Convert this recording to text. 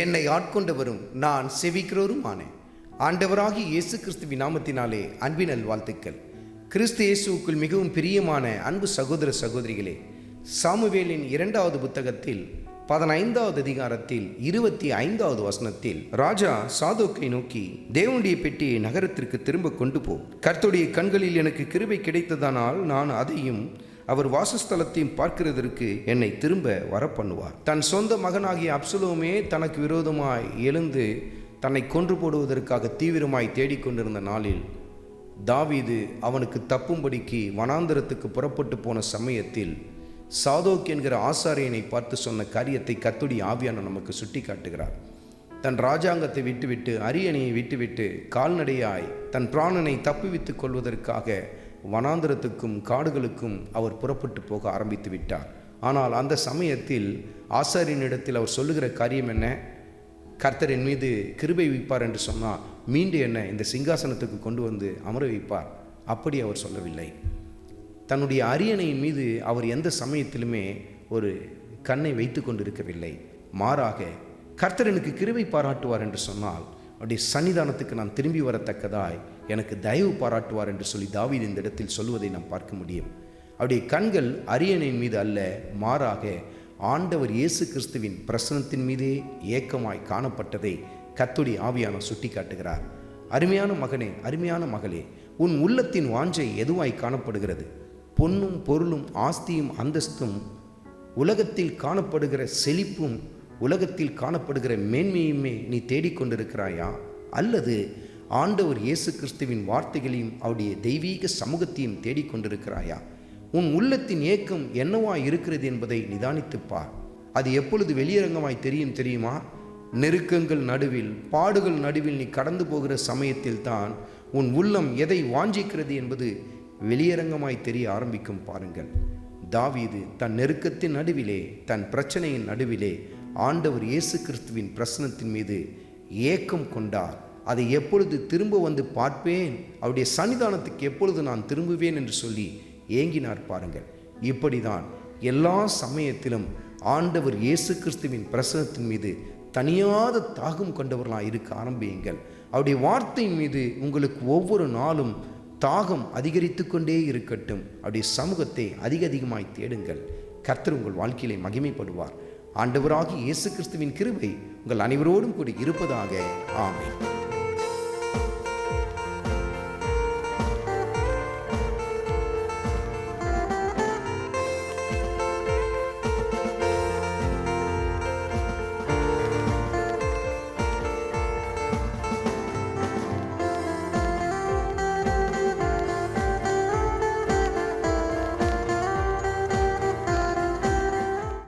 என்னை ஆட்கொண்டவரும் நான் செவிக்கிறவருமானேன். ஆண்டவராகிய இயேசு கிறிஸ்துவின் நாமத்தினாலே அன்பின் நல்வாழ்த்துக்கள். கிறிஸ்து இயேசுவுக்குள் மிகவும் பிரியமான அன்பு சகோதர சகோதரிகளே, சாமுவேலின் 2வது புத்தகத்தில் 15வது அதிகாரத்தில் 25வது வசனத்தில் ராஜா சாதோக்கை நோக்கி, தேவனுடைய பெட்டியை நகரத்திற்கு திரும்ப கொண்டு போ. கர்த்தருடைய கண்களில் எனக்கு கிருபை கிடைத்ததானால் நான் அதையும் அவர் வாசஸ்தலத்தையும் பார்க்கிறதற்கு என்னை திரும்ப வரப்பண்ணுவார். தன் சொந்த மகனாகிய அப்சலோமே தனக்கு விரோதமாய் எழுந்து தன்னை கொன்று போடுவதற்காக தீவிரமாய் தேடிக்கொண்டிருந்த நாளில் தாவீது அவனுக்கு தப்பும்படிக்கு வனாந்தரத்துக்கு புறப்பட்டு போன சமயத்தில் சாதோக் என்கிற ஆசாரியனை பார்த்து சொன்ன காரியத்தை கர்த்தருடைய ஆவியானவர் நமக்கு சுட்டி காட்டுகிறார். தன் ராஜாங்கத்தை விட்டுவிட்டு, அரியணையை விட்டுவிட்டு, கால்நடையாய் தன் பிராணனை தப்புவித்துக் கொள்வதற்காக வனாந்தரத்துக்கும் காடுகளுக்கும் அவர் புறப்பட்டு போக ஆரம்பித்து விட்டார். ஆனால் அந்த சமயத்தில் ஆசாரியனிடத்தில் அவர் சொல்லுகிற காரியம் என்ன? கர்த்தர் என் மீது கிருபை வைப்பார் என்று சொன்னால் மீண்டும் என்ன இந்த சிங்காசனத்துக்கு கொண்டு வந்து அமர வைப்பார். அப்படி அவர் சொல்லவில்லை. தன்னுடைய அரியணையின் மீது அவர் எந்த சமயத்திலுமே ஒரு கண்ணை வைத்து கொண்டிருக்கவில்லை. மாறாக கர்த்தர் எனக்கு கிருபை பாராட்டுவார் என்று சொன்னால் அவருடைய சன்னிதானத்துக்கு நான் திரும்பி வரத்தக்கதாய் எனக்கு தயவு பாராட்டுவார் என்று சொல்லி தாவீது இந்த இடத்தில் சொல்வதை நாம் பார்க்க முடியும். அவருடைய கண்கள் அரியணையின் மீது அல்ல, மாறாக ஆண்டவர் இயேசு கிறிஸ்துவின் பிரசன்னத்தின் மீதே ஏக்கமாய் காணப்பட்டதை கர்த்தருடைய ஆவியானவர் சுட்டி காட்டுகிறார். அருமையான மகனே, அருமையான மகளே, உன் உள்ளத்தின் வாஞ்சை எதுவாய் காணப்படுகிறது? பொன்னும் பொருளும் ஆஸ்தியும் அந்தஸ்தும், உலகத்தில் காணப்படுகிற செழிப்பும், உலகத்தில் காணப்படுகிற மேன்மையுமே நீ தேடிக்கொண்டிருக்கிறாயா? அல்லது ஆண்டவர் இயேசு கிறிஸ்துவின் வார்த்தைகளையும் அவருடைய தெய்வீக சமூகத்தையும் தேடிக்கொண்டிருக்கிறாயா? உன் உள்ளத்தின் ஏக்கம் என்னவா இருக்கிறது என்பதை நிதானித்துப்பார். அது எப்பொழுது வெளியரங்கமாய் தெரியுமா? நெருக்கங்கள் நடுவில், பாடுகள் நடுவில் நீ கடந்து போகிற சமயத்தில் தான் உன் உள்ளம் எதை வாஞ்சிக்கிறது என்பது வெளியரங்கமாய் தெரிய ஆரம்பிக்கும். பாருங்கள், தாவீது தன் நெருக்கத்தின் நடுவிலே, தன் பிரச்சனையின் நடுவிலே ஆண்டவர் இயேசு கிறிஸ்துவின் பிரசன்னத்தின் மீது ஏக்கம் கொண்டார். அதை எப்பொழுது திரும்ப வந்து பார்ப்பேன், அவருடைய சன்னிதானத்துக்கு எப்பொழுது நான் திரும்புவேன் என்று சொல்லி ஏங்கினார். பாருங்கள், இப்படிதான் எல்லா சமயத்திலும் ஆண்டவர் இயேசு கிறிஸ்துவின் பிரசன்னத்தின் மீது தனியாத தாகம் கொண்டவர்களாக இருக்க ஆரம்பியுங்கள். அவருடைய வார்த்தையின் மீது உங்களுக்கு ஒவ்வொரு நாளும் தாகம் அதிகரித்து கொண்டே இருக்கட்டும். அவருடைய சமூகத்தை அதிகமாய் தேடுங்கள். கர்த்தர் உங்கள் வாழ்க்கையிலே மகிமைப்படுவார். ஆண்டவராகிய இயேசு கிறிஸ்துவின் கிருபை உங்கள் அனைவரோடும் கூட இருப்பதாக. ஆமென்.